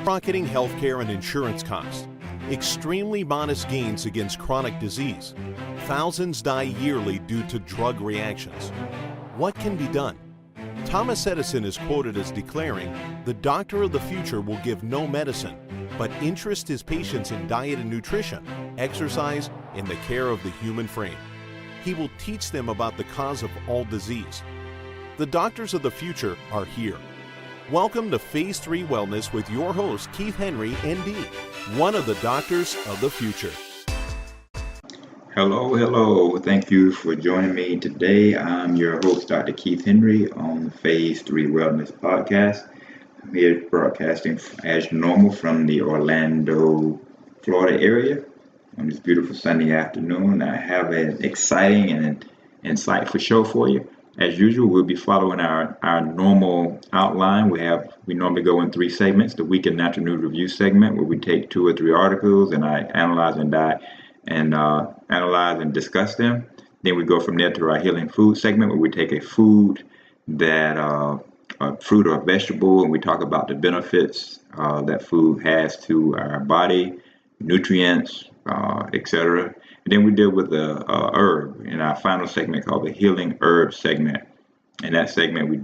Rocketing healthcare and insurance costs. Extremely modest gains against chronic disease. Thousands die yearly due to drug reactions. What can be done? Thomas Edison is quoted as declaring, "The doctor of the future will give no medicine, but interest his patients in diet and nutrition, exercise, and the care of the human frame. He will teach them about the cause of all disease." The doctors of the future are here. Welcome to Phase 3 Wellness with your host, Keith Henry, ND, one of the doctors of the future. Hello. Thank you for joining me today. I'm your host, Dr. Keith Henry, on the Phase 3 Wellness podcast. I'm here broadcasting as normal from the Orlando, Florida area on this beautiful sunny afternoon. I have an exciting and insightful show for you. As usual, we'll be following our normal outline. We normally go in 3 segments: the Week in Natural News Review segment, where we take 2 or 3 articles and I analyze and discuss them. Then we go from there to our Healing Food segment, where we take a food a fruit or vegetable, and we talk about the benefits that food has to our body, nutrients, etc. And then we deal with the herb in our final segment called the Healing Herb segment. In that segment, we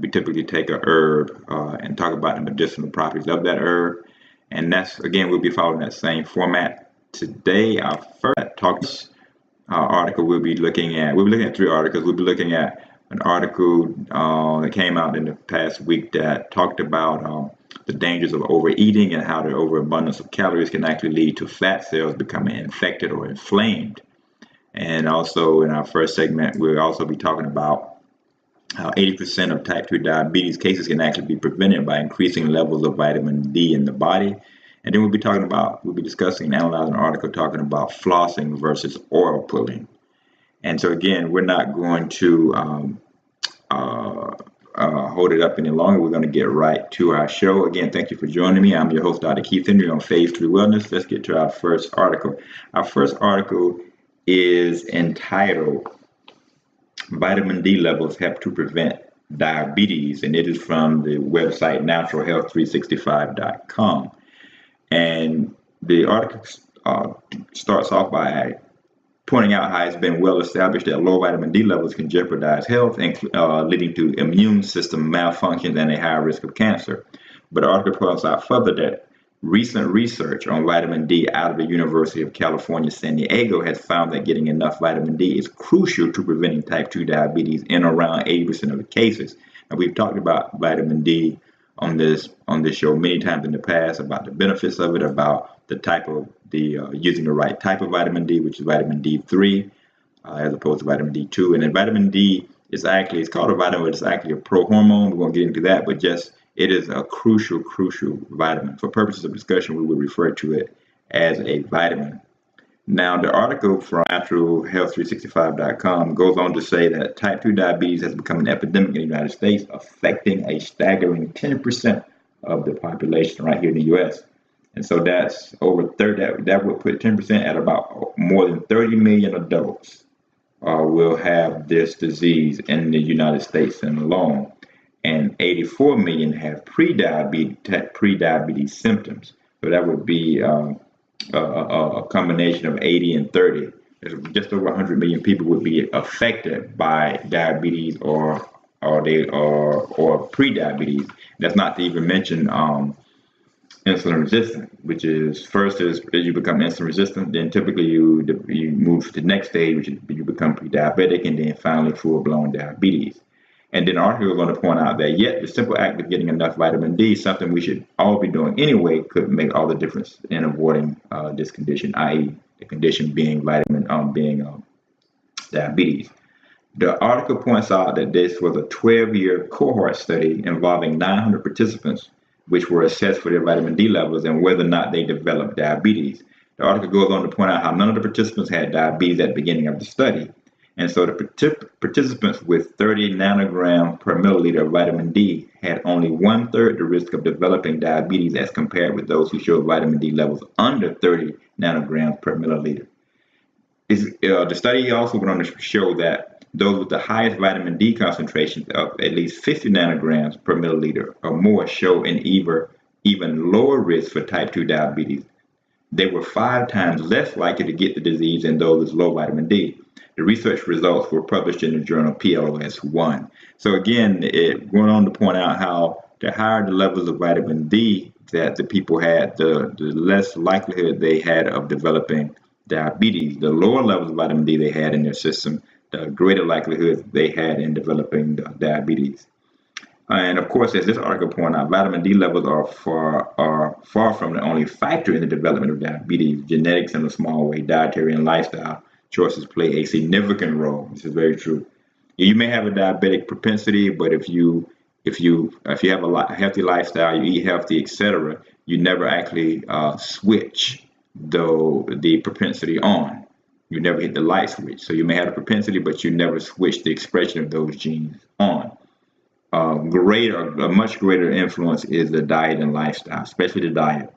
typically take a herb and talk about the medicinal properties of that herb. And that's, again, we'll be following that same format. Today, our first article we'll be looking at 3 articles. We'll be looking at an article that came out in the past week that talked about the dangers of overeating and how the overabundance of calories can actually lead to fat cells becoming infected or inflamed. And also in our first segment, we'll also be talking about how 80% of type 2 diabetes cases can actually be prevented by increasing levels of vitamin D in the body. And then we'll be discussing and analyzing an article talking about flossing versus oil pulling. And so again, we're not going to hold it up any longer. We're going to get right to our show. Again, thank you for joining me. I'm your host, Dr. Keith Henry, on Phase 3 Wellness. Let's get to our first article. Our first article is entitled "Vitamin D Levels Help to Prevent Diabetes," and it is from the website naturalhealth365.com. And the article starts off by pointing out how it's been well established that low vitamin D levels can jeopardize health, leading to immune system malfunctions and a higher risk of cancer. But the article points out further that recent research on vitamin D out of the University of California, San Diego, has found that getting enough vitamin D is crucial to preventing type 2 diabetes in around 80% of the cases. And we've talked about vitamin D on this show many times in the past, about the benefits of it, about the type of using the right type of vitamin D, which is vitamin D3, as opposed to vitamin D2. And then vitamin D it's called a vitamin, but it's actually a prohormone. We won't get into that, but it is a crucial vitamin. For purposes of discussion, we would refer to it as a vitamin. Now, the article from naturalhealth365.com goes on to say that type 2 diabetes has become an epidemic in the United States, affecting a staggering 10% of the population right here in the U.S. And so that's over 30. That would put 10% at about more than 30 million adults will have this disease in the United States alone, and 84 million have pre-diabetes symptoms. So that would be a combination of 80 and 30. Just over 100 million people would be affected by diabetes or pre-diabetes. That's not to even mention insulin resistant, which is first is you become insulin resistant, then typically you move to the next stage, which is you become pre-diabetic, and then finally full-blown diabetes. And then the article is going to point out that yet the simple act of getting enough vitamin D, something we should all be doing anyway, could make all the difference in avoiding this condition, i.e. the condition being diabetes. The article points out that this was a 12-year cohort study involving 900 participants, which were assessed for their vitamin D levels and whether or not they developed diabetes. The article goes on to point out how none of the participants had diabetes at the beginning of the study. And so the participants with 30 nanograms per milliliter of vitamin D had only 1/3 the risk of developing diabetes as compared with those who showed vitamin D levels under 30 nanograms per milliliter. The study also went on to show that those with the highest vitamin D concentrations of at least 50 nanograms per milliliter or more show an even lower risk for type 2 diabetes. They were 5 times less likely to get the disease than those with low vitamin D. The research results were published in the journal PLOS1. So again, it went on to point out how the higher the levels of vitamin D that the people had, the less likelihood they had of developing diabetes. The lower levels of vitamin D they had in their system, the greater likelihood they had in developing diabetes. And of course, as this article pointed out, vitamin D levels are far from the only factor in the development of diabetes. Genetics in a small way, dietary and lifestyle choices play a significant role. This is very true. You may have a diabetic propensity, but if you have a healthy lifestyle, you eat healthy, etc., you never actually switch the propensity on. You never hit the light switch. So you may have a propensity, but you never switch the expression of those genes on. A much greater influence is the diet and lifestyle, especially the diet.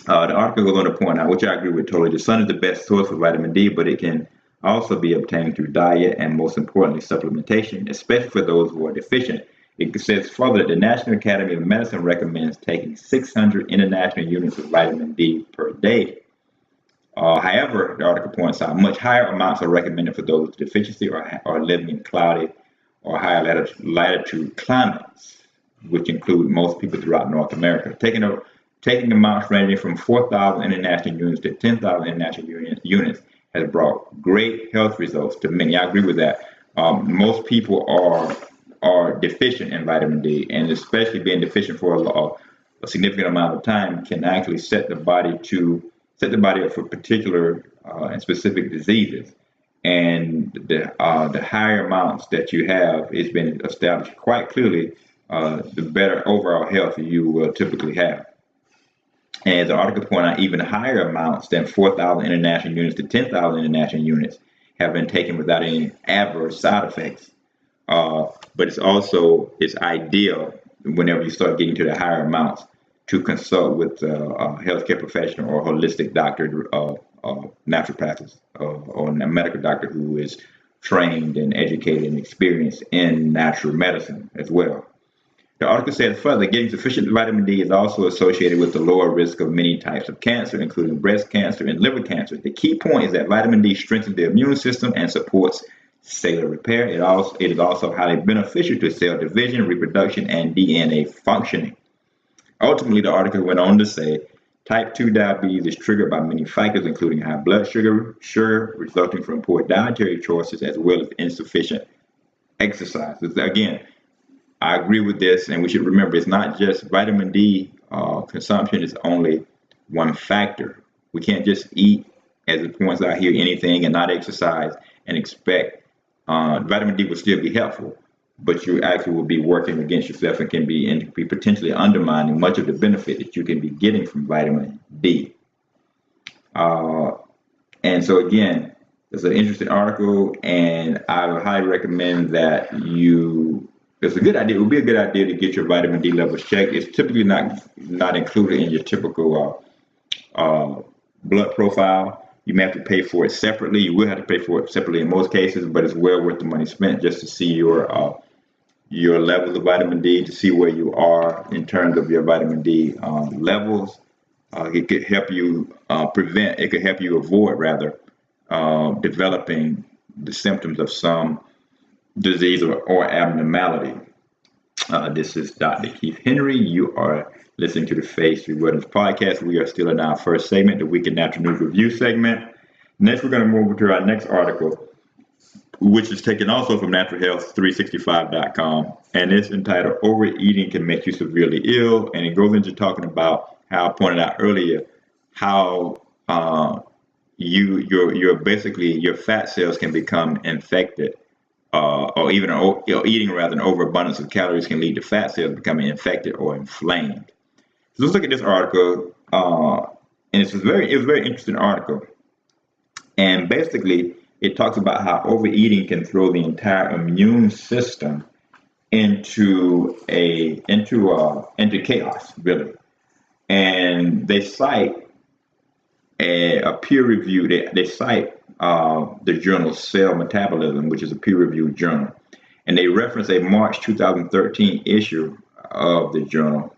The article goes on to point out, which I agree with totally, the sun is the best source for vitamin D, but it can also be obtained through diet and, most importantly, supplementation, especially for those who are deficient. It says further that the National Academy of Medicine recommends taking 600 international units of vitamin D per day. However, the article points out much higher amounts are recommended for those with deficiency or living in cloudy or higher latitude climates, which include most people throughout North America. Taking amounts ranging from 4,000 international units to 10,000 international units has brought great health results to many. I agree with that. Most people are deficient in vitamin D, and especially being deficient for a significant amount of time can actually set the body up for particular and specific diseases. And the higher amounts that you have, it's been established quite clearly, the better overall health you will typically have. And the article pointed out even higher amounts than 4,000 international units to 10,000 international units have been taken without any adverse side effects. But it's ideal whenever you start getting to the higher amounts to consult with a healthcare professional or holistic doctor, naturopathist, or a medical doctor who is trained and educated and experienced in natural medicine as well. The article said further, getting sufficient vitamin D is also associated with the lower risk of many types of cancer, including breast cancer and liver cancer. The key point is that vitamin D strengthens the immune system and supports cellular repair. It is also highly beneficial to cell division, reproduction, and DNA functioning. Ultimately, the article went on to say, type 2 diabetes is triggered by many factors, including high blood sugar resulting from poor dietary choices, as well as insufficient exercise. Again, I agree with this, and we should remember it's not just vitamin D consumption is only one factor. We can't just eat, as it points out here, anything and not exercise and expect vitamin D will still be helpful, but you actually will be working against yourself and can be potentially undermining much of the benefit that you can be getting from vitamin D. And so again, it's an interesting article, and I would highly recommend that it's a good idea. It would be a good idea to get your vitamin D levels checked. It's typically not included in your typical blood profile. You may have to pay for it separately. You will have to pay for it separately in most cases, but it's well worth the money spent just to see your levels of vitamin D, to see where you are in terms of your vitamin D levels. It could help you avoid developing the symptoms of some disease or abnormality. This is Dr. Keith Henry. You are listening to the Phase 3 Wellness Podcast. We are still in our first segment, the Week in Natural News Review segment. Next, we're going to move to our next article, which is taken also from naturalhealth365.com, and it's entitled Overeating Can Make You Severely Ill, and it goes into talking about how I pointed out earlier, how your fat cells can become infected, or even eating an overabundance of calories can lead to fat cells becoming infected or inflamed. So let's look at this article, and it was a very interesting article, and basically it talks about how overeating can throw the entire immune system into chaos, really. And they cite a peer review. They cite the journal Cell Metabolism, which is a peer-reviewed journal, and they reference a March 2013 issue of the journal.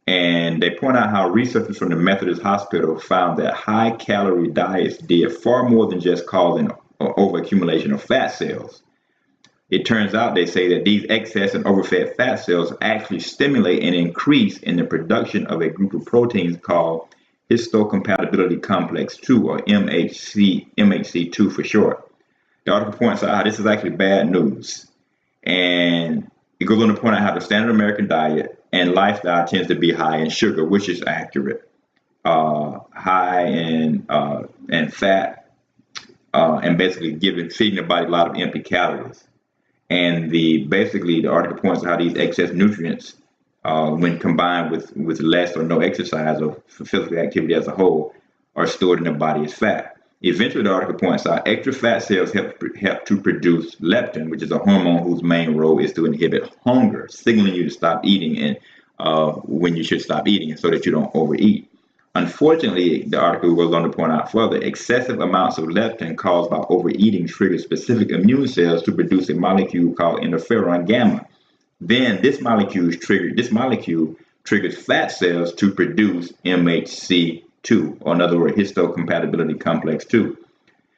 And they point out how researchers from the Methodist Hospital found that high-calorie diets did far more than just causing overaccumulation of fat cells. It turns out, they say, that these excess and overfed fat cells actually stimulate an increase in the production of a group of proteins called histocompatibility complex 2, or MHC2 for short. The article points out how this is actually bad news. And it goes on to point out how the standard American diet and lifestyle tends to be high in sugar, which is accurate, high in fat, and basically feeding the body a lot of empty calories. And basically the article points out how these excess nutrients, when combined with less or no exercise or physical activity as a whole, are stored in the body as fat. Eventually, the article points out extra fat cells help to produce leptin, which is a hormone whose main role is to inhibit hunger, signaling you to stop eating and when you should stop eating, so that you don't overeat. Unfortunately, the article goes on to point out further, excessive amounts of leptin caused by overeating trigger specific immune cells to produce a molecule called interferon gamma. Then this molecule triggers fat cells to produce MHC2, or in other words, histocompatibility complex 2.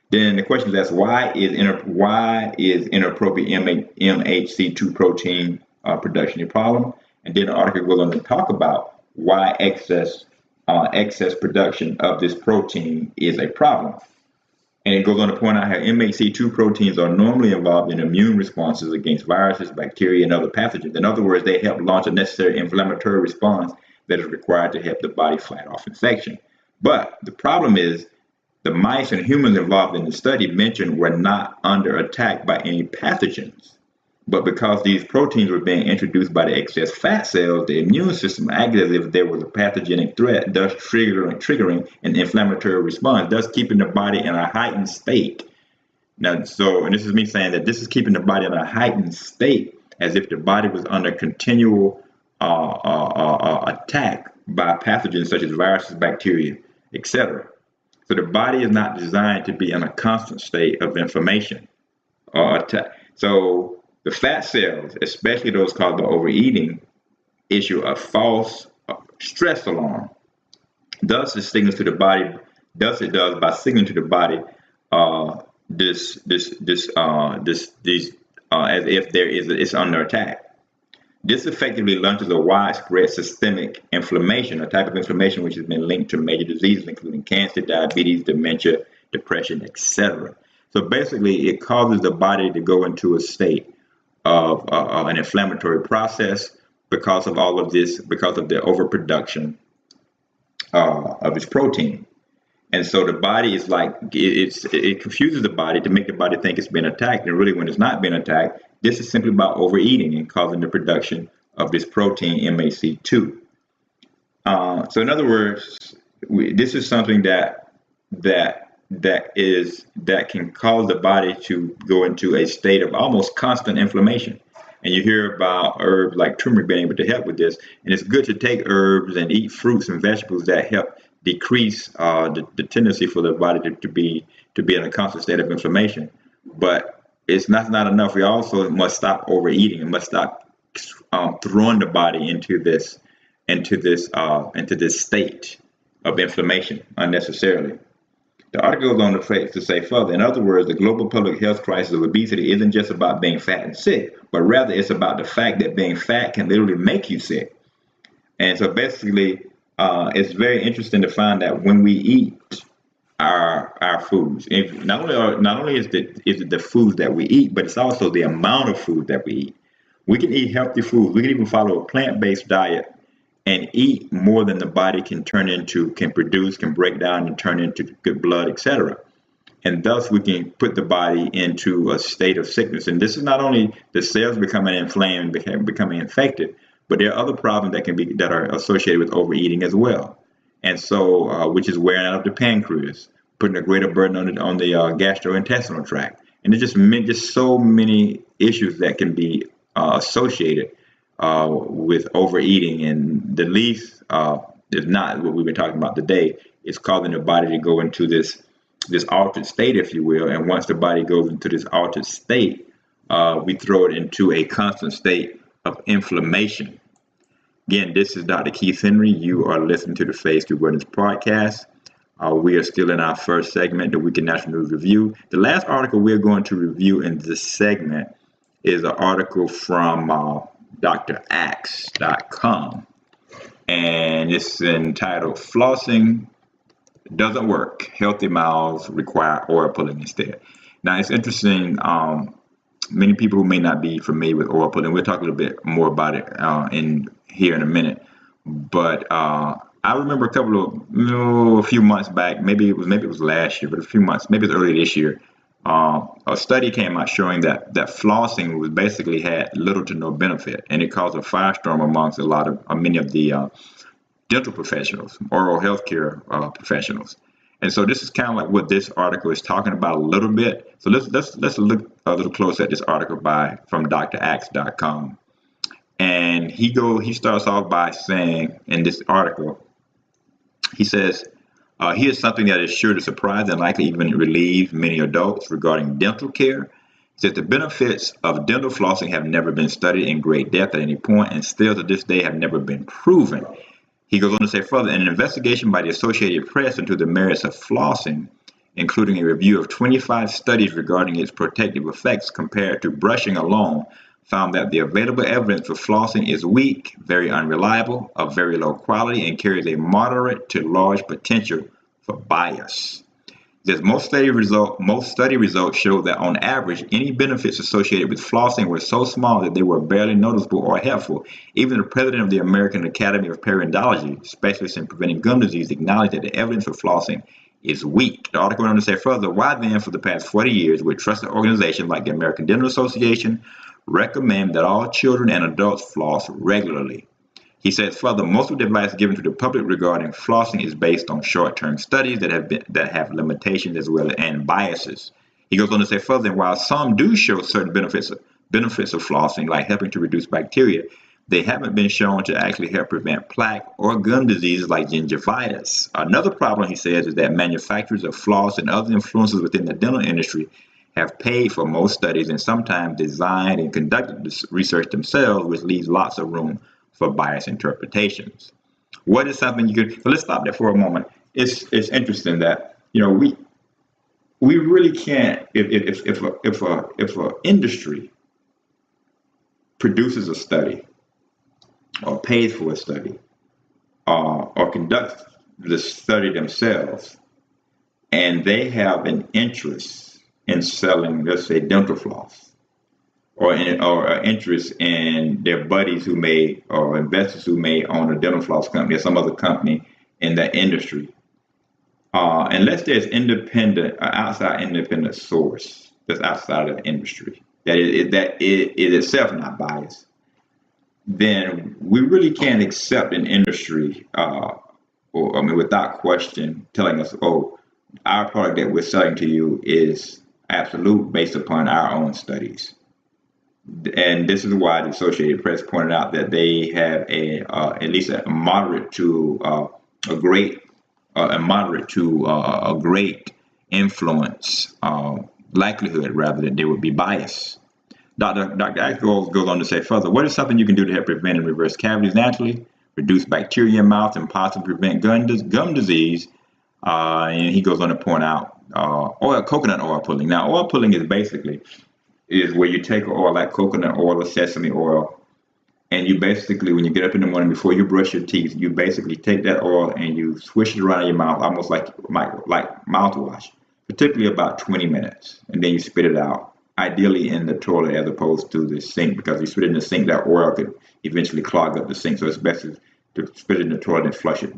Then the question is asked, why is inappropriate MHC2 protein production a problem? And then the article goes on to talk about why excess production of this protein is a problem. And it goes on to point out how MHC2 proteins are normally involved in immune responses against viruses, bacteria, and other pathogens. In other words, they help launch a necessary inflammatory response that is required to help the body fight off infection. But the problem is the mice and humans involved in the study mentioned were not under attack by any pathogens. But because these proteins were being introduced by the excess fat cells, the immune system acted as if there was a pathogenic threat, thus triggering an inflammatory response, thus keeping the body in a heightened state. Now, and this is me saying that this is keeping the body in a heightened state, as if the body was under continual attack by pathogens such as viruses, bacteria, etc. So the body is not designed to be in a constant state of inflammation or attack. So the fat cells, especially those caused by overeating, issue a false stress alarm. Thus, it signals to the body. Thus, it does by signaling to the body as if it's under attack. This effectively launches a widespread systemic inflammation, a type of inflammation which has been linked to major diseases, including cancer, diabetes, dementia, depression, etc. So basically, it causes the body to go into a state of an inflammatory process because of all of this, because of the overproduction of its protein. And so the body is like, it confuses the body to make the body think it's been attacked. And really, when it's not been attacked, this is simply about overeating and causing the production of this protein MHC2. So in other words, this is something that can cause the body to go into a state of almost constant inflammation. And you hear about herbs like turmeric being able to help with this. And it's good to take herbs and eat fruits and vegetables that help decrease the tendency for the body to be in a constant state of inflammation. But it's not enough. We also must stop overeating and must stop throwing the body into this state of inflammation unnecessarily. The article goes on to say further, in other words, the global public health crisis of obesity isn't just about being fat and sick, but rather it's about the fact that being fat can literally make you sick. And so basically, it's very interesting to find that when we eat our foods, not only is it the foods that we eat, but it's also the amount of food that we eat. We can eat healthy foods. We can even follow a plant-based diet and eat more than the body can produce, can break down and turn into good blood, etc. And thus we can put the body into a state of sickness. And this is not only the cells becoming inflamed, becoming infected, but there are other problems that are associated with overeating as well. And so, which is wearing out of the pancreas, putting a greater burden on the gastrointestinal tract. And there's just so many issues that can be associated with overeating, and the least is not what we've been talking about today. It's causing the body to go into this altered state, if you will. And once the body goes into this altered state, we throw it into a constant state of inflammation. Again, this is Dr. Keith Henry. You are listening to the Phase 2 Wellness Podcast. We are still in our first segment, the Weekend National News Review. The last article we're going to review in this segment is an article from drax.com, and it's entitled Flossing Doesn't Work. Healthy Mouths Require Oil Pulling Instead. Now, it's interesting. Many people who may not be familiar with oil pulling, we'll talk a little bit more about it in a minute. But I remember a few months back, maybe it was last year, but a few months, maybe it's early this year. A study came out showing that flossing was basically had little to no benefit, and it caused a firestorm amongst many of the dental professionals, oral healthcare professionals. And so this is kind of like what this article is talking about a little bit. So let's look a little closer at this article from drax.com. And he starts off by saying in this article, he says, here's something that is sure to surprise and likely even relieve many adults regarding dental care. He says the benefits of dental flossing have never been studied in great depth at any point, and still to this day have never been proven. He goes on to say further, in an investigation by the Associated Press into the merits of flossing, including a review of 25 studies regarding its protective effects compared to brushing alone, found that the available evidence for flossing is weak, very unreliable, of very low quality, and carries a moderate to large potential for bias. Most study results show that on average, any benefits associated with flossing were so small that they were barely noticeable or helpful. Even the president of the American Academy of Periodontology, specialist in preventing gum disease, acknowledged that the evidence for flossing is weak. The article went on to say further, why then, for the past 40 years, would trusted organizations like the American Dental Association recommend that all children and adults floss regularly? He says further, most of the advice given to the public regarding flossing is based on short-term studies that have limitations as well and biases. He goes on to say further, and while some do show certain benefits of flossing, like helping to reduce bacteria, they haven't been shown to actually help prevent plaque or gum diseases like gingivitis. Another problem, he says, is that manufacturers of floss and other influences within the dental industry have paid for most studies and sometimes designed and conducted this research themselves, which leaves lots of room for biased interpretations. What is something you could? So let's stop there for a moment. It's interesting that we really can't if a industry produces a study or pays for a study or conducts the study themselves, and they have an interest in selling, let's say, dental floss, or interest in their buddies or investors who may own a dental floss company or some other company in that industry. Unless there's outside independent source that's outside of the industry, that is itself not biased, then we really can't accept an industry, without question, telling us, oh, our product that we're selling to you is absolute based upon our own studies. And this is why the Associated Press pointed out that they have at least a moderate to a great influence likelihood, rather, that they would be biased. Dr. Axe goes on to say further, what is something you can do to help prevent and reverse cavities naturally, reduce bacteria in mouth, and possibly prevent gum disease? And he goes on to point out coconut oil pulling. Now, oil pulling is where you take oil like coconut oil or sesame oil, and you basically, when you get up in the morning before you brush your teeth, you basically take that oil and you swish it around your mouth, almost like mouthwash, particularly about 20 minutes, and then you spit it out, ideally in the toilet as opposed to the sink, because if you spit it in the sink, that oil could eventually clog up the sink. So it's best to spit it in the toilet and flush it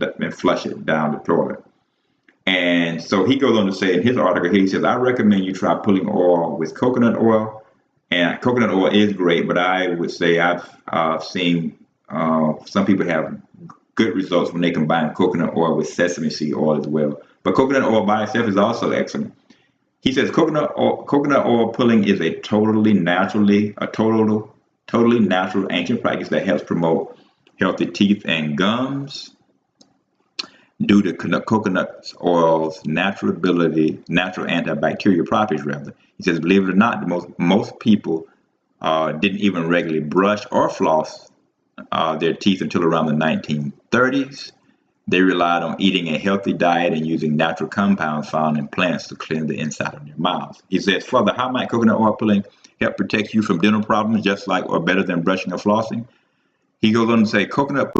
down the toilet. And so he goes on to say in his article, he says, I recommend you try pulling oil with coconut oil. And coconut oil is great, but I would say I've seen some people have good results when they combine coconut oil with sesame seed oil as well. But coconut oil by itself is also excellent. He says coconut oil pulling is a totally natural ancient practice that helps promote healthy teeth and gums. Due to coconut oil's natural antibacterial properties, rather. He says, believe it or not, most people didn't even regularly brush or floss their teeth until around the 1930s. They relied on eating a healthy diet and using natural compounds found in plants to cleanse the inside of their mouths. He says, further, how might coconut oil pulling help protect you from dental problems just like or better than brushing or flossing? He goes on to say coconut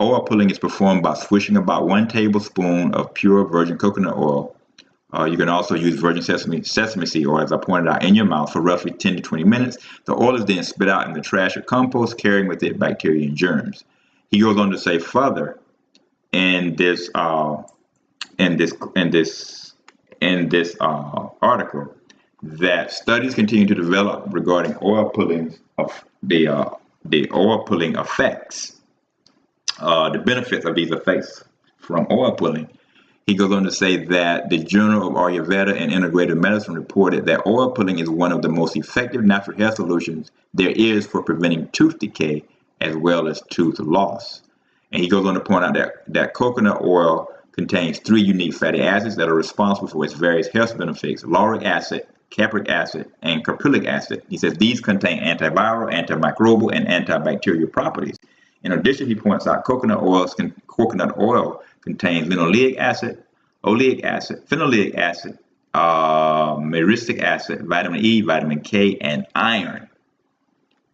oil pulling is performed by swishing about 1 tablespoon of pure virgin coconut oil. You can also use virgin sesame seed oil, as I pointed out, in your mouth for roughly 10 to 20 minutes. The oil is then spit out in the trash or compost, carrying with it bacteria and germs. He goes on to say further in this article that studies continue to develop regarding oil pullings of the oil pulling effects, the benefits of these effects from oil pulling. He goes on to say that the Journal of Ayurveda and Integrative Medicine reported that oil pulling is one of the most effective natural hair solutions there is for preventing tooth decay as well as tooth loss. And he goes on to point out that coconut oil contains 3 unique fatty acids that are responsible for its various health benefits: lauric acid, capric acid, and caprylic acid. He says these contain antiviral, antimicrobial, and antibacterial properties. In addition, he points out coconut oil contains linoleic acid, oleic acid, phenolic acid, myristic acid, vitamin E, vitamin K, and iron.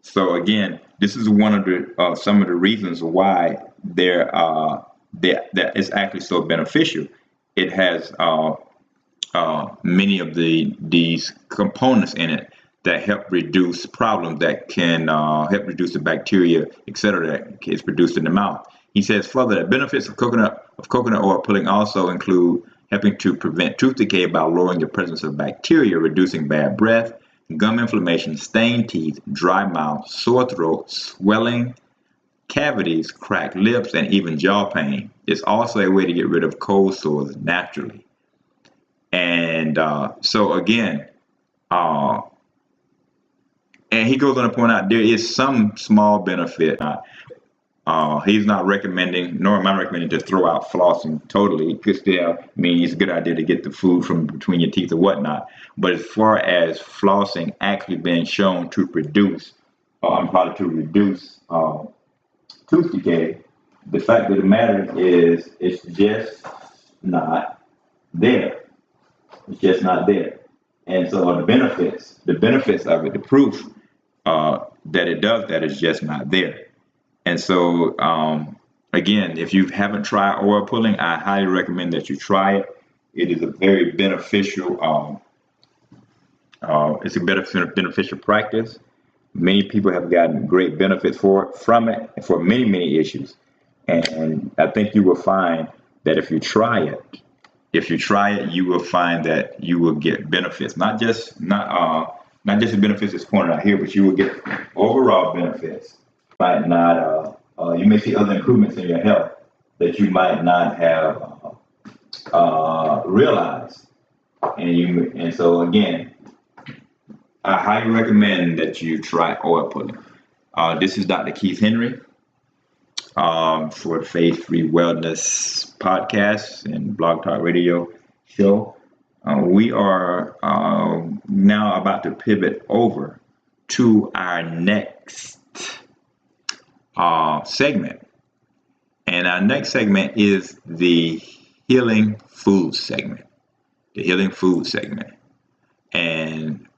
So again, this is one of the some of the reasons why that is actually so beneficial. It has many of these components in it that help reduce problems that can help reduce the bacteria, etc., that is produced in the mouth. He says further that benefits of coconut oil pulling also include helping to prevent tooth decay by lowering the presence of bacteria, reducing bad breath, gum inflammation, stained teeth, dry mouth, sore throat, swelling, cavities, cracked lips, and even jaw pain. It's also a way to get rid of cold sores naturally. And so again, and he goes on to point out there is some small benefit. He's not recommending, nor am I recommending, to throw out flossing totally. It could still mean it's a good idea to get the food from between your teeth or whatnot. But as far as flossing actually being shown to reduce tooth decay, the fact of the matter is it's just not there. It's just not there. And so the benefits of it, the proof that it does that is just not there. And so, again, if you haven't tried oil pulling, I highly recommend that you try it. It is a very beneficial, beneficial practice. Many people have gotten great benefits from it for many, many issues. And I think you will find that if you try it, you will find that you will get benefits, not just the benefits that's pointed out here, but you will get overall benefits. You may see other improvements in your health that you might not have realized. And so again, I highly recommend that you try oil pulling. This is Dr. Keith Henry for the Faith Free Wellness podcast and Blog Talk Radio show. We are now about to pivot over to our next segment. And our next segment is the healing food segment. And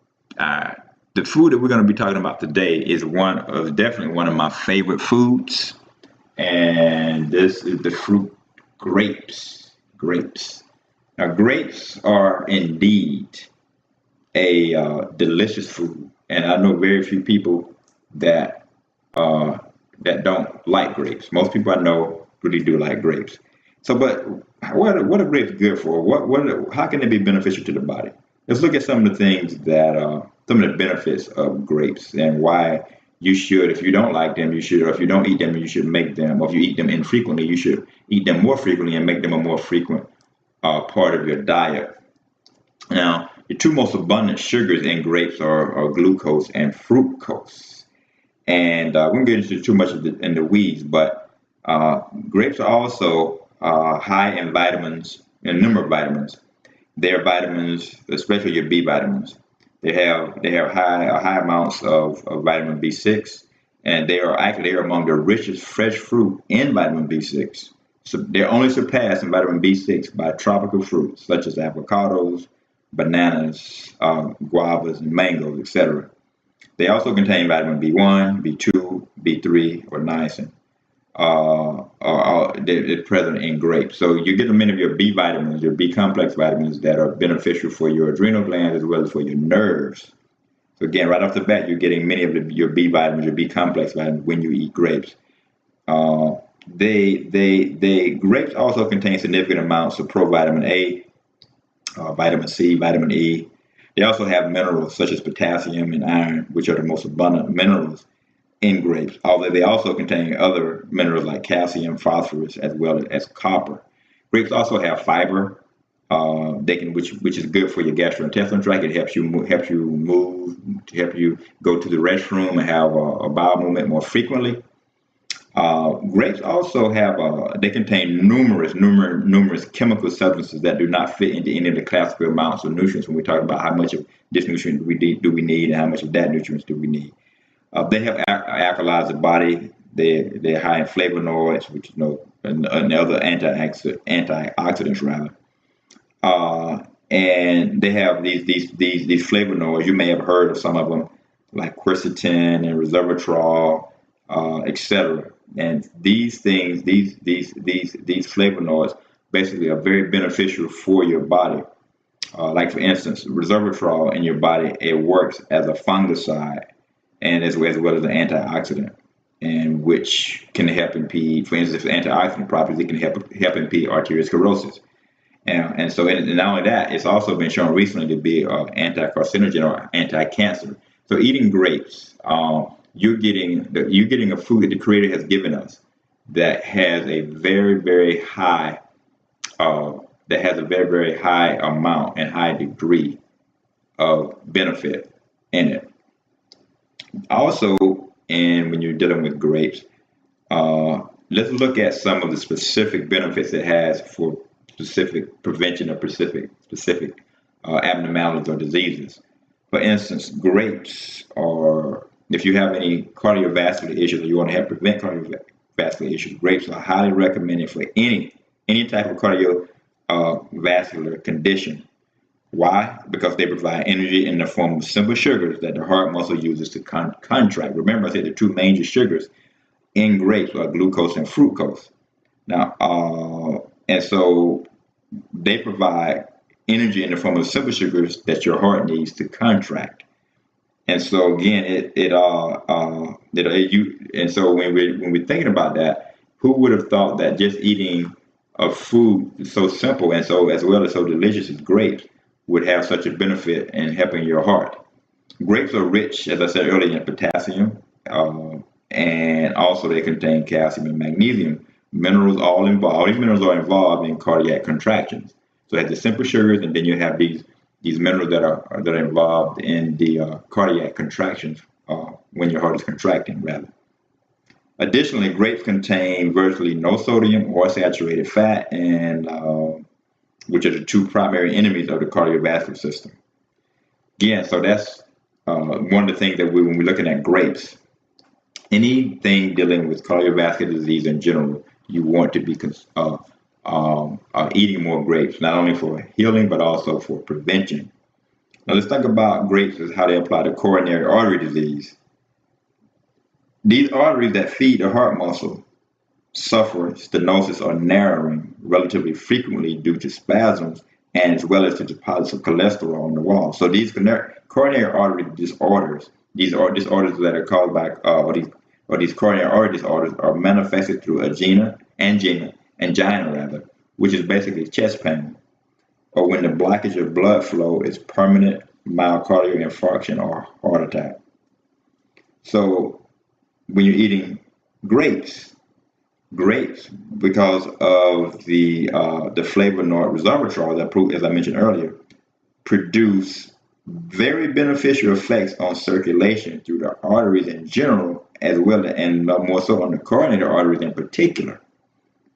the food that we're going to be talking about today is definitely one of my favorite foods. And this is the fruit grapes. Now, grapes are indeed a delicious food. And I know very few people that don't like grapes. Most people I know really do like grapes. So, but what are grapes good for? How can they be beneficial to the body? Let's look at some of the things some of the benefits of grapes and why you should, if you don't like them, you should, or if you don't eat them, you should make them, or if you eat them infrequently, you should eat them more frequently and make them a more frequent part of your diet. Now, the 2 most abundant sugars in grapes are glucose and fructose. And we won't get into too much in the weeds, but grapes are also high in vitamins, in a number of vitamins. Their vitamins, especially your B vitamins, they have high amounts of vitamin B6 and they are among the richest fresh fruit in vitamin B6. So they're only surpassed in vitamin B6 by tropical fruits such as avocados, bananas, guavas, and mangoes, etc. They also contain vitamin B1, B2, B3, or niacin. They're present in grapes. So you get many of your B vitamins, your B complex vitamins that are beneficial for your adrenal glands as well as for your nerves. So again, right off the bat, you're getting many of your B vitamins, your B complex vitamins when you eat grapes. Grapes also contain significant amounts of provitamin A, vitamin C, vitamin E. They also have minerals such as potassium and iron, which are the most abundant minerals in grapes, although they also contain other minerals like calcium, phosphorus, as well as copper. Grapes also have fiber, which is good for your gastrointestinal tract. It helps you move, to help you go to the restroom and have a bowel movement more frequently. Grapes also they contain numerous chemical substances that do not fit into any of the classical amounts of nutrients when we talk about how much of this nutrient do we need and how much of that nutrients do we need. They have alkalize the body. They're high in flavonoids, which and other antioxidants rather. And they have these flavonoids. You may have heard of some of them, like quercetin and resveratrol, etc. And these flavonoids basically are very beneficial for your body. Like for instance, resveratrol in your body, it works as a fungicide and as well as an antioxidant, and which can help impede, for instance, antioxidant properties, it can help impede arteriosclerosis. And so not only that, it's also been shown recently to be anti-carcinogen or anti-cancer. So eating grapes, you're getting a food that the Creator has given us that has a very, very high amount and high degree of benefit in it. Also, and when you're dealing with grapes, let's look at some of the specific benefits it has for specific prevention of specific abnormalities or diseases. For instance, grapes are, if you have any cardiovascular issues or you want to prevent cardiovascular issues, grapes are highly recommended for any type of cardiovascular condition. Why? Because they provide energy in the form of simple sugars that the heart muscle uses to contract. Remember, I said the two major sugars in grapes are glucose and fructose. Now, and so they provide energy in the form of simple sugars that your heart needs to contract. And so again, and so when we're thinking about that, who would have thought that just eating a food so simple and so as well as so delicious as grapes would have such a benefit in helping your heart? Grapes are rich, as I said earlier, in potassium, and also they contain calcium and magnesium. Minerals all these minerals are involved in cardiac contractions. So it has the simple sugars, and then you have these minerals that are involved in the cardiac contractions when your heart is contracting, rather. Additionally, grapes contain virtually no sodium or saturated fat, and which are the two primary enemies of the cardiovascular system. Again, so that's one of the things that when we're looking at grapes, anything dealing with cardiovascular disease in general, you want to be eating more grapes, not only for healing, but also for prevention. Now let's talk about grapes as how they apply to coronary artery disease. These arteries that feed the heart muscle suffer stenosis or narrowing relatively frequently due to spasms and as well as to deposits of cholesterol on the wall. So these coronary artery disorders, these are disorders that are caused by, these coronary artery disorders are manifested through angina, which is basically chest pain, or when the blockage of blood flow is permanent myocardial infarction or heart attack. So when you're eating grapes, because of the flavonoid resveratrol that, as I mentioned earlier, produce very beneficial effects on circulation through the arteries in general, as well and more so on the coronary arteries in particular.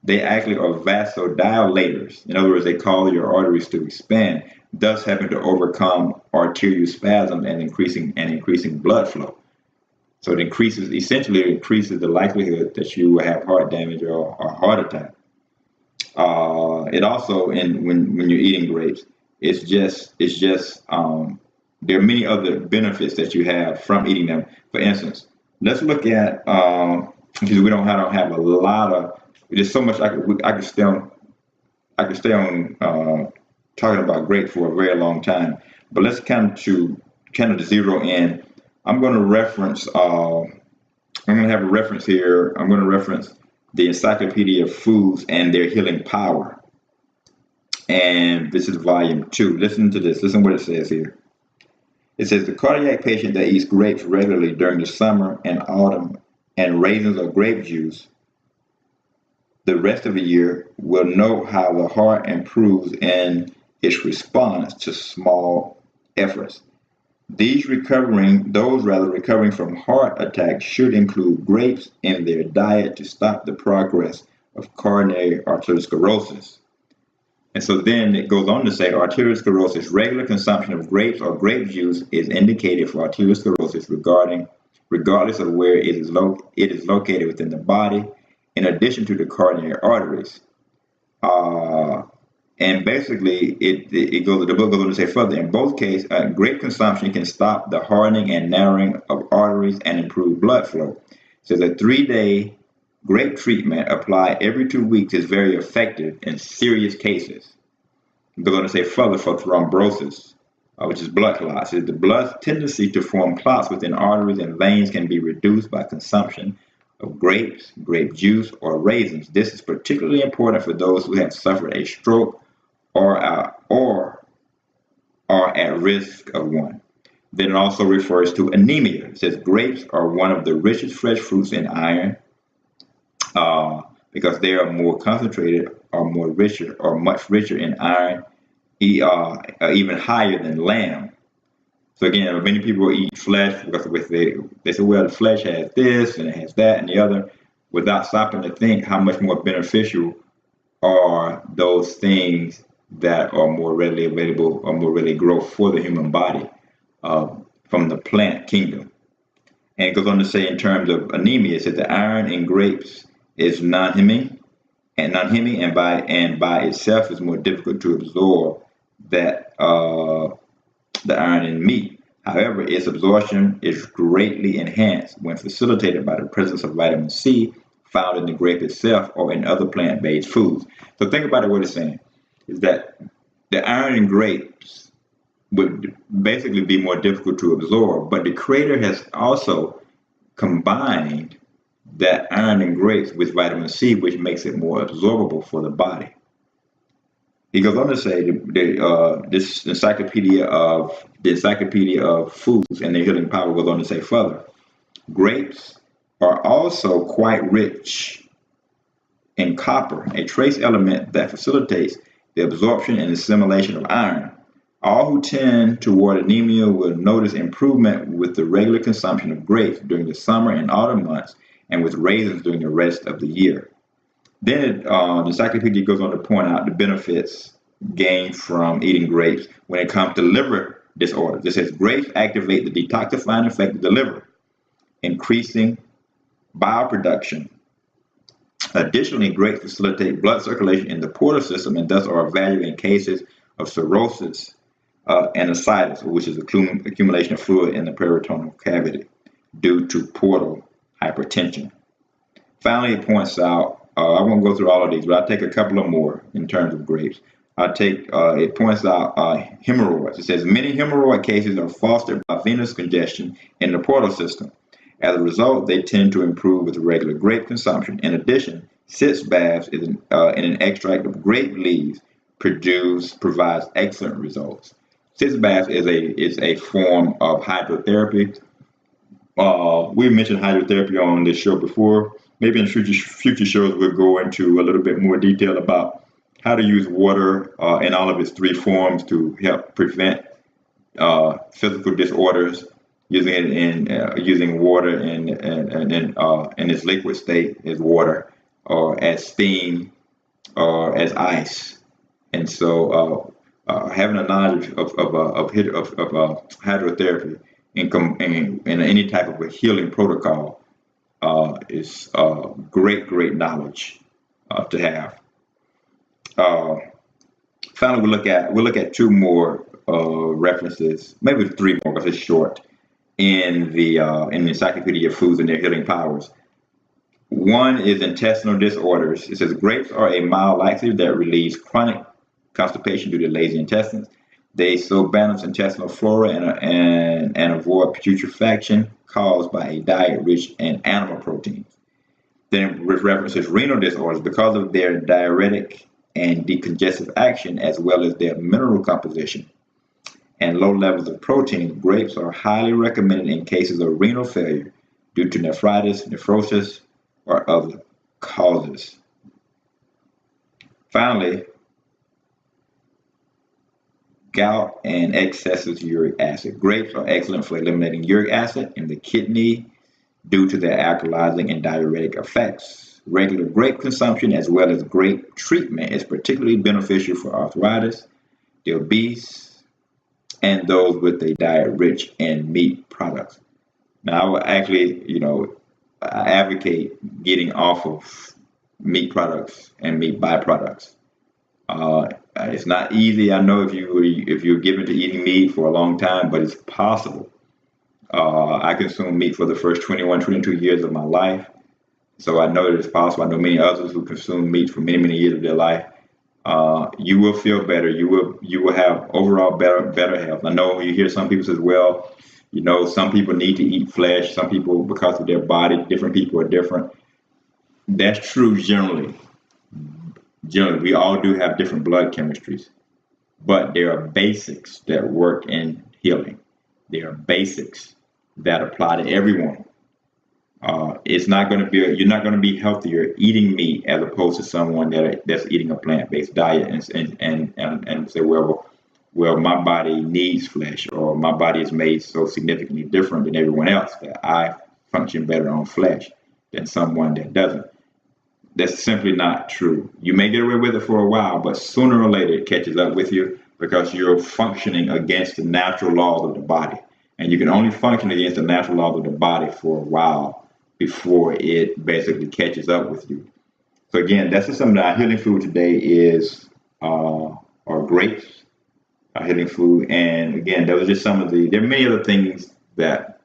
They actually are vasodilators. In other words, they cause your arteries to expand, thus helping to overcome arterial spasm and increasing blood flow. So it increases the likelihood that you will have heart damage or heart attack. It also, when you're eating grapes, there are many other benefits that you have from eating them. For instance, let's look at because I don't have a lot of. There's so much I could stay on. I could stay on talking about grapes for a very long time. But let's kind of zero in. I'm going to reference. I'm going to have a reference here. I'm going to reference the Encyclopedia of Foods and Their Healing Power. And this is volume 2. Listen to this. Listen what it says here. It says the cardiac patient that eats grapes regularly during the summer and autumn and raisins or grape juice the rest of the year will know how the heart improves in its response to small efforts. Those recovering from heart attacks should include grapes in their diet to stop the progress of coronary arteriosclerosis. And so then it goes on to say arteriosclerosis, regular consumption of grapes or grape juice is indicated for arteriosclerosis regardless of where it is located within the body, in addition to the coronary arteries. And basically, the book goes on to say further, in both cases, grape consumption can stop the hardening and narrowing of arteries and improve blood flow. So the 3-day grape treatment applied every 2 weeks is very effective in serious cases. It goes on to say further for thrombosis, which is blood clots. The blood's tendency to form clots within arteries and veins can be reduced by consumption of grapes, grape juice, or raisins. This is particularly important for those who have suffered a stroke or are at risk of one. Then it also refers to anemia. It says grapes are one of the richest fresh fruits in iron because they are more concentrated or much richer in iron, even higher than lamb. So again, many people eat flesh because they say, well, the flesh has this and it has that and the other, without stopping to think how much more beneficial are those things that are more readily available or more readily grow for the human body from the plant kingdom. And it goes on to say in terms of anemia, it says the iron in grapes is non-heming and by itself is more difficult to absorb than the iron in meat. However, its absorption is greatly enhanced when facilitated by the presence of vitamin C found in the grape itself or in other plant-based foods. So think about it, what it's saying is that the iron in grapes would basically be more difficult to absorb, but the Creator has also combined that iron in grapes with vitamin C, which makes it more absorbable for the body. He goes on to say this encyclopedia of foods and their healing power goes on to say further. Grapes are also quite rich in copper, a trace element that facilitates the absorption and assimilation of iron. All who tend toward anemia will notice improvement with the regular consumption of grapes during the summer and autumn months and with raisins during the rest of the year. Then the encyclopedia goes on to point out the benefits gained from eating grapes when it comes to liver disorders. It says grapes activate the detoxifying effect of the liver, increasing bile production. Additionally, grapes facilitate blood circulation in the portal system and thus are of value in cases of cirrhosis and ascites, which is accumulation of fluid in the peritoneal cavity due to portal hypertension. Finally, it points out, I won't go through all of these, but I'll take a couple of more in terms of grapes. It points out hemorrhoids. It says many hemorrhoid cases are fostered by venous congestion in the portal system. As a result, they tend to improve with regular grape consumption. In addition, sitz baths in an extract of grape leaves provides excellent results. Sitz baths is a form of hydrotherapy. We mentioned hydrotherapy on this show before. Maybe in future shows we'll go into a little bit more detail about how to use water in all of its 3 forms to help prevent physical disorders. Using water in its liquid state as water, or as steam, or as ice, and so having a knowledge of hydrotherapy in any type of a healing protocol is great knowledge to have. Uh, Finally, we'll look at two more references, maybe three more because it's short, in the Encyclopedia of Foods and Their Healing Powers. One is intestinal disorders. It says grapes are a mild laxative that relieves chronic constipation due to lazy intestines. They so balance intestinal flora and avoid putrefaction caused by a diet rich in animal proteins. Then with references renal disorders, because of their diuretic and decongestive action, as well as their mineral composition and low levels of protein, grapes are highly recommended in cases of renal failure due to nephritis, nephrosis, or other causes. Finally, gout and excessive uric acid. Grapes are excellent for eliminating uric acid in the kidney due to their alkalizing and diuretic effects. Regular grape consumption as well as grape treatment is particularly beneficial for arthritis, the obese, and those with a diet rich in meat products. Now, I would actually, I advocate getting off of meat products and meat byproducts. It's not easy. I know if you're given to eating meat for a long time, but it's possible. I consumed meat for the first 21, 22 years of my life, so I know that it's possible. I know many others who consume meat for many years of their life. You will feel better. You will have overall better health. I know you hear some people say, well, some people need to eat flesh. Some people, because of their body, different people are different. That's true generally. Generally, we all do have different blood chemistries, but there are basics that work in healing. There are basics that apply to everyone. It's not going to be you're not going to be healthier eating meat as opposed to someone that's eating a plant-based diet and say, well, my body needs flesh, or my body is made so significantly different than everyone else that I function better on flesh than someone that doesn't. That's simply not true. You may get away with it for a while, but sooner or later it catches up with you because you're functioning against the natural laws of the body. And you can only function against the natural laws of the body for a while before it basically catches up with you. So again, that's just something that our healing food today is are grapes, our healing food. And again, those are just there are many other things that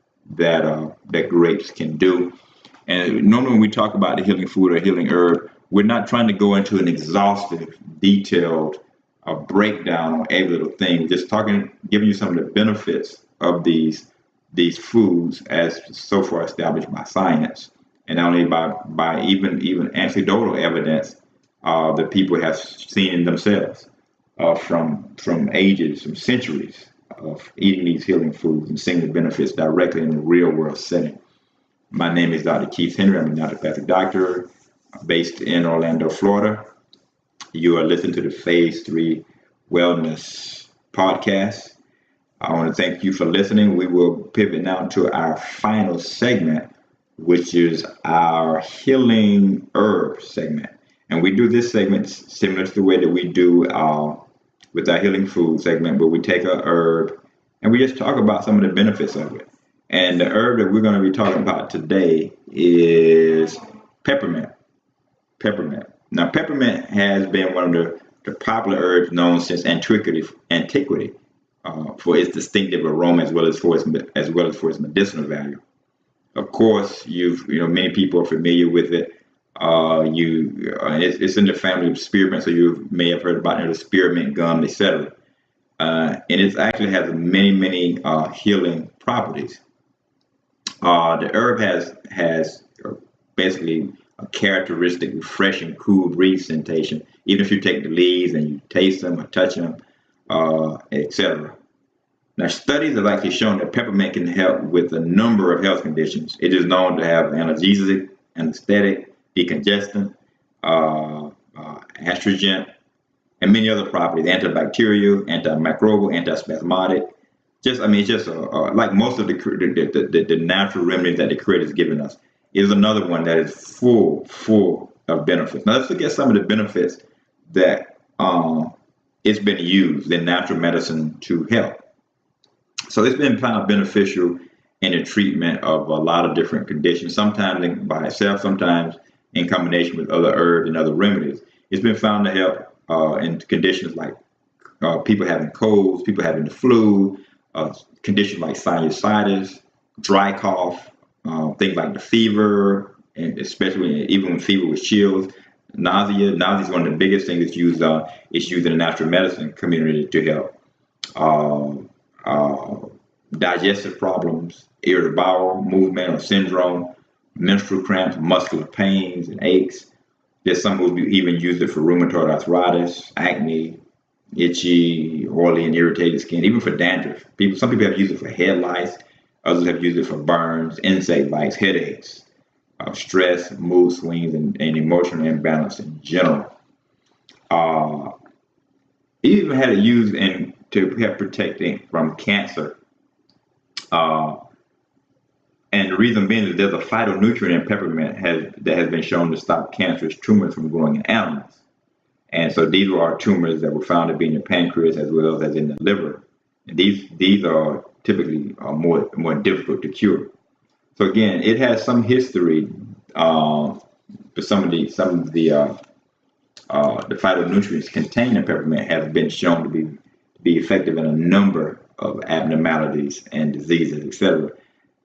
grapes can do. And normally when we talk about the healing food or healing herb, we're not trying to go into an exhaustive, detailed breakdown on every little thing. Just giving you some of the benefits of these foods as so far established by science, and not only by even anecdotal evidence that people have seen in themselves from ages, from centuries of eating these healing foods and seeing the benefits directly in the real world setting. My name is Dr. Keith Henry. I'm a naturopathic doctor based in Orlando, Florida. You are listening to the Phase 3 Wellness Podcast. I want to thank you for listening. We will pivot now to our final segment, which is our healing herb segment. And we do this segment similar to the way that we do with our healing food segment, where we take a herb and we just talk about some of the benefits of it. And the herb that we're going to be talking about today is peppermint. Peppermint. Now, peppermint has been one of the popular herbs known since antiquity for its distinctive aroma as well as for its medicinal value. Of course, many people are familiar with it. It's in the family of spearmint, so you may have heard about it, the spearmint gum, etc. And it actually has many healing properties. The herb has basically a characteristic, refreshing, cool breeze sensation, even if you take the leaves and you taste them or touch them, etc. Now, studies have actually shown that peppermint can help with a number of health conditions. It is known to have analgesic, anesthetic, decongestant, astringent, and many other properties: antibacterial, antimicrobial, antispasmodic. It's just like most of the natural remedies that the Creator has given us. It is another one that is full of benefits. Now let's look at some of the benefits that it's been used in natural medicine to help. So it's been found beneficial in the treatment of a lot of different conditions, sometimes by itself, sometimes in combination with other herbs and other remedies. It's been found to help in conditions like people having colds, people having the flu, conditions like sinusitis, dry cough, things like the fever, and especially even when fever with chills, nausea. Nausea is one of the biggest things that's used. It's used in the natural medicine community to help digestive problems, irritable bowel movement or syndrome, menstrual cramps, muscular pains and aches. There's some who even use it for rheumatoid arthritis, acne, itchy, oily, and irritated skin, even for dandruff. Some people have used it for head lice. Others have used it for burns, insect bites, headaches, stress, mood swings, and emotional imbalance in general. He even had it used to help protecting from cancer. And the reason being is there's a phytonutrient in peppermint that has been shown to stop cancerous tumors from growing in animals. And so these are tumors that were found to be in the pancreas as well as in the liver. And these are typically more difficult to cure. So again, it has some history, but some of the phytonutrients contained in peppermint have been shown to be effective in a number of abnormalities and diseases, etc.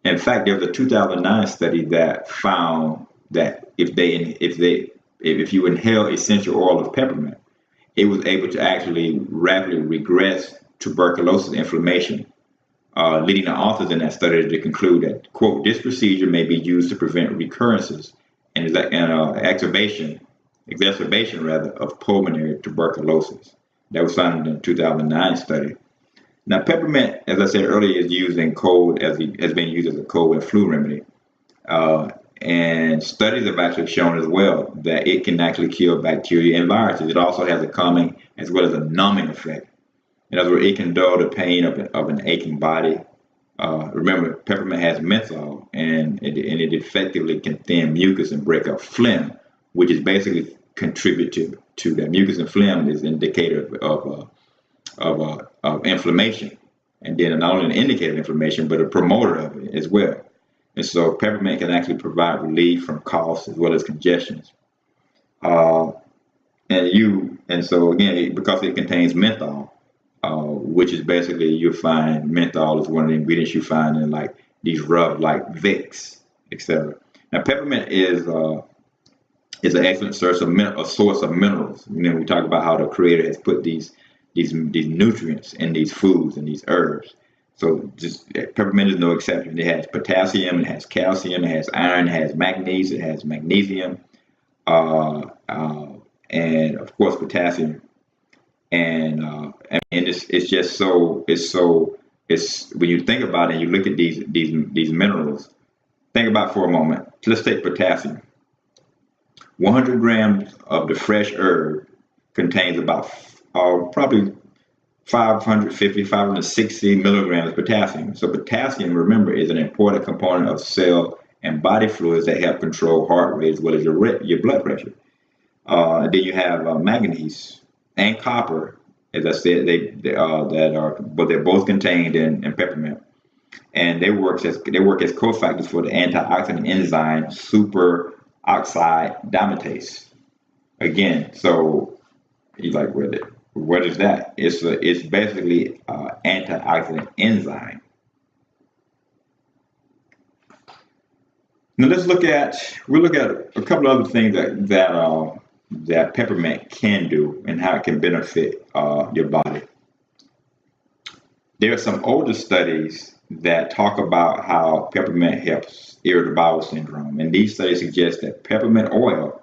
In fact, there was a 2009 study that found that if you inhale essential oil of peppermint, it was able to actually rapidly regress tuberculosis inflammation, leading the authors in that study to conclude that, quote, this procedure may be used to prevent recurrences and exacerbation of pulmonary tuberculosis. That was found in the 2009 study. Now, peppermint, as I said earlier, is used in cold has been used as a cold and flu remedy. And studies have actually shown as well that it can actually kill bacteria and viruses. It also has a calming as well as a numbing effect. In other words, it can dull the pain of an aching body. Remember, peppermint has menthol, and it effectively can thin mucus and break up phlegm, which is basically contribute to that. Mucus and phlegm is an indicator of inflammation, and then not only an indicator of inflammation, but a promoter of it as well. And so peppermint can actually provide relief from coughs as well as congestions. And so again, because it contains menthol, which is basically, you'll find menthol is one of the ingredients you find in like these rub like Vicks, etc. Now, peppermint is an excellent source of minerals. We talk about how the Creator has put these nutrients in these foods and these herbs. So just peppermint is no exception. It has potassium, it has calcium, it has iron, it has manganese, it has magnesium, and of course potassium. And it's just when you think about it and you look at these minerals, think about for a moment. Let's take potassium. 100 grams of the fresh herb contains about probably 560 milligrams of potassium. So potassium, remember, is an important component of cell and body fluids that help control heart rate as well as your blood pressure. Then you have manganese and copper, as I said, they're both contained in peppermint, and they work as cofactors for the antioxidant enzyme superoxide dismutase. Again, so you're like, what is that? It's basically antioxidant enzyme. Now we'll look at a couple of other things that peppermint can do and how it can benefit your body. There are some older studies that talk about how peppermint helps irritable bowel syndrome, and these studies suggest that peppermint oil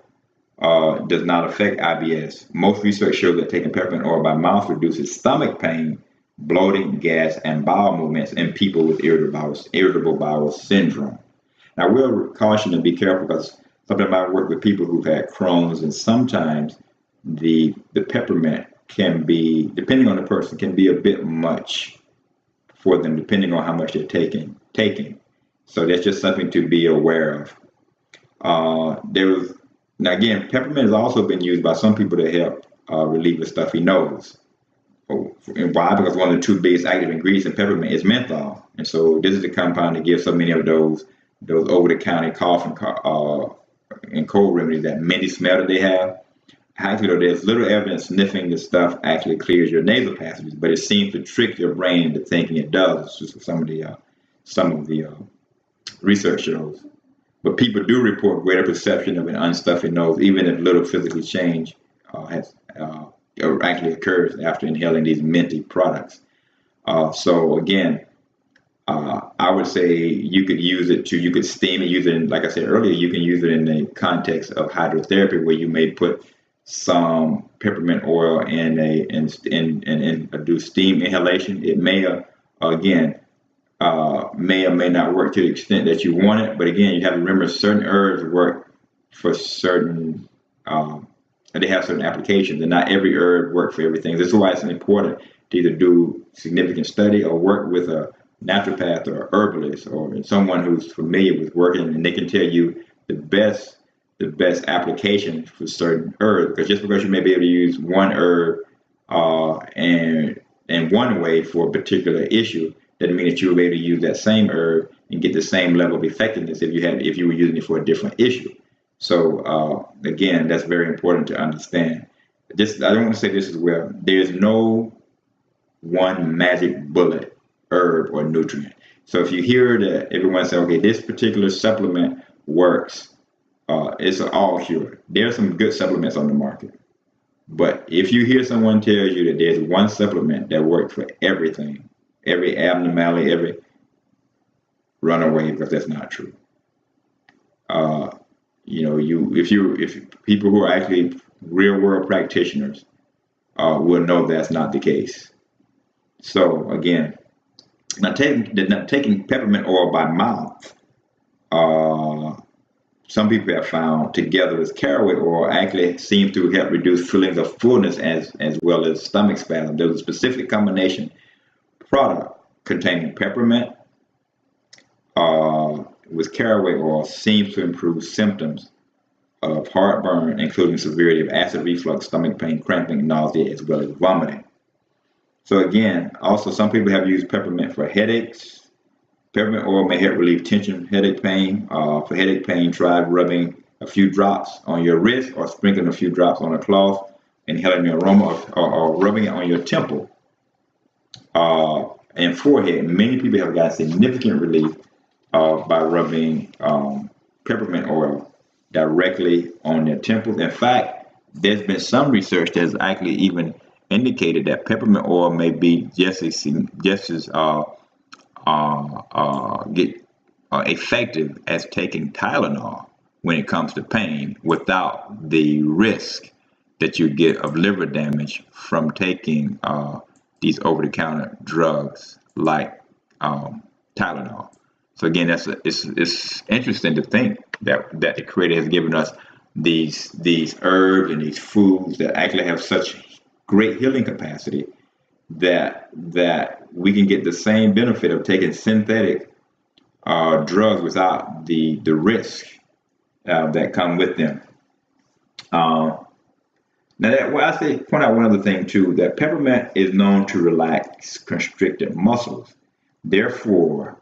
does not affect IBS. Most research shows that taking peppermint oil by mouth reduces stomach pain, bloating, gas, and bowel movements in people with irritable bowel syndrome. Now, we'll caution to be careful because sometimes I work with people who've had Crohn's, and sometimes the peppermint can be, depending on the person, can be a bit much for them, depending on how much they're taking. So that's just something to be aware of. Now again, peppermint has also been used by some people to help relieve a stuffy nose. And why? Because one of the two biggest active ingredients in peppermint is menthol, and so this is the compound that gives so many of those over-the-counter cough and cold remedies that minty smell that they have. Actually, though, there's little evidence sniffing this stuff actually clears your nasal passages, but it seems to trick your brain into thinking it does. It's just some of the research shows. But people do report greater perception of an unstuffy nose, even if little physical change has actually occurs after inhaling these minty products. So again, I would say you could use it you could steam it, use it in, like I said earlier, you can use it in the context of hydrotherapy where you may put some peppermint oil and do steam inhalation. It may may or may not work to the extent that you want it, but again, you have to remember certain herbs work for certain they have certain applications, and not every herb works for everything. This is why it's important to either do significant study or work with a naturopath or herbalist or someone who's familiar with working, and they can tell you the best application for certain herbs. Because just because you may be able to use one herb and one way for a particular issue doesn't mean that you'll be able to use that same herb and get the same level of effectiveness if you were using it for a different issue. So again, that's very important to understand. I don't want to say this as well. There's no one magic bullet herb or nutrient. So if you hear that everyone say, okay, this particular supplement works, it's an all cure. There are some good supplements on the market. But if you hear someone tell you that there's one supplement that works for everything, every abnormality, run away, because that's not true. If people who are actually real world practitioners will know that's not the case. So again, now taking peppermint oil by mouth, some people have found together with caraway oil actually seems to help reduce feelings of fullness as well as stomach spasm. There's a specific combination product containing peppermint with caraway oil seems to improve symptoms of heartburn, including severity of acid reflux, stomach pain, cramping, nausea, as well as vomiting. So again, also some people have used peppermint for headaches. Peppermint oil may help relieve tension, headache pain. For headache pain, try rubbing a few drops on your wrist or sprinkling a few drops on a cloth, inhaling the aroma or rubbing it on your temple and forehead. Many people have got significant relief by rubbing peppermint oil directly on their temples. In fact, there's been some research that has actually even indicated that peppermint oil may be just as effective as taking Tylenol when it comes to pain, without the risk that you get of liver damage from taking these over-the-counter drugs like Tylenol. So again, it's interesting to think that the Creator has given us these herbs and these foods that actually have such great healing capacity that we can get the same benefit of taking synthetic drugs without the risk that come with them. Now, point out one other thing too, that peppermint is known to relax constricted muscles. Therefore,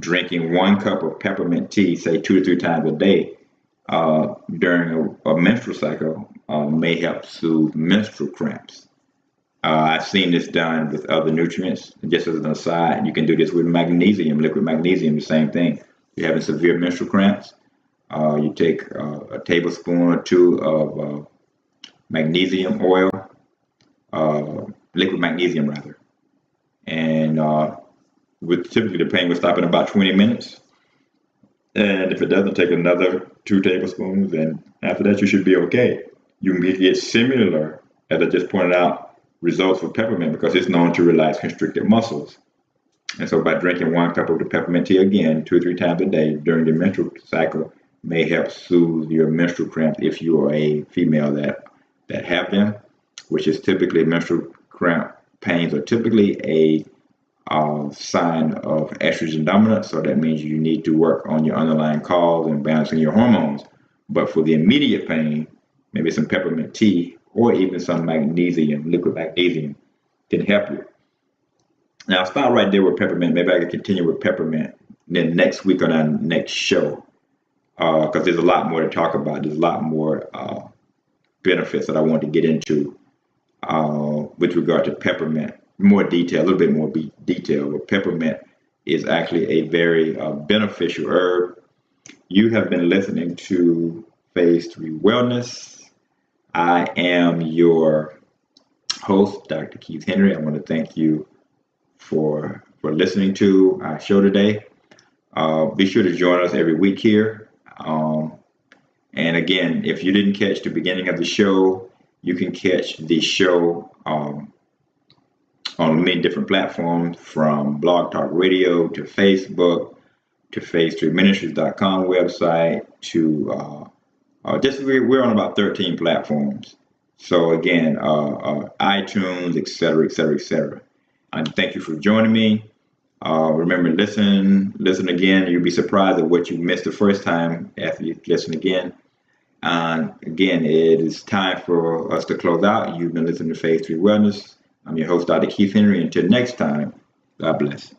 drinking 1 cup of peppermint tea, say 2 to 3 times a day during a menstrual cycle, may help soothe menstrual cramps. I've seen this done with other nutrients. Just as an aside, you can do this with magnesium, liquid magnesium, the same thing. You're having severe menstrual cramps, you take a tablespoon or 2 of magnesium oil, liquid magnesium rather, and with typically the pain will stop in about 20 minutes. And if it doesn't, take another 2 tablespoons, and after that you should be okay. You can get similar, as I just pointed out, results with peppermint because it's known to relax constricted muscles. And so by drinking 1 cup of the peppermint tea again 2 or 3 times a day during the menstrual cycle may help soothe your menstrual cramps if you are a female that have them, which is typically menstrual cramp pains are typically a sign of estrogen dominance. So that means you need to work on your underlying cause and balancing your hormones. But for the immediate pain, maybe some peppermint tea or even some magnesium, liquid magnesium, can help you. Now, I'll start right there with peppermint. Maybe I can continue with peppermint then next week on our next show, because there's a lot more to talk about. There's a lot more benefits that I want to get into with regard to peppermint. More detail, a little bit more detail. But peppermint is actually a very beneficial herb. You have been listening to Phase 3 Wellness. I am your host, Dr. Keith Henry. I want to thank you for listening to our show today. Be sure to join us every week here. And again, if you didn't catch the beginning of the show, you can catch the show on many different platforms, from Blog Talk Radio to Facebook to phase3ministries.com website to we're on about 13 platforms. So again, iTunes, et cetera, et cetera, et cetera. And thank you for joining me. Remember, listen again. You'll be surprised at what you missed the first time after you listen again. And again, it is time for us to close out. You've been listening to Phase 3 Wellness. I'm your host, Dr. Keith Henry. Until next time, God bless.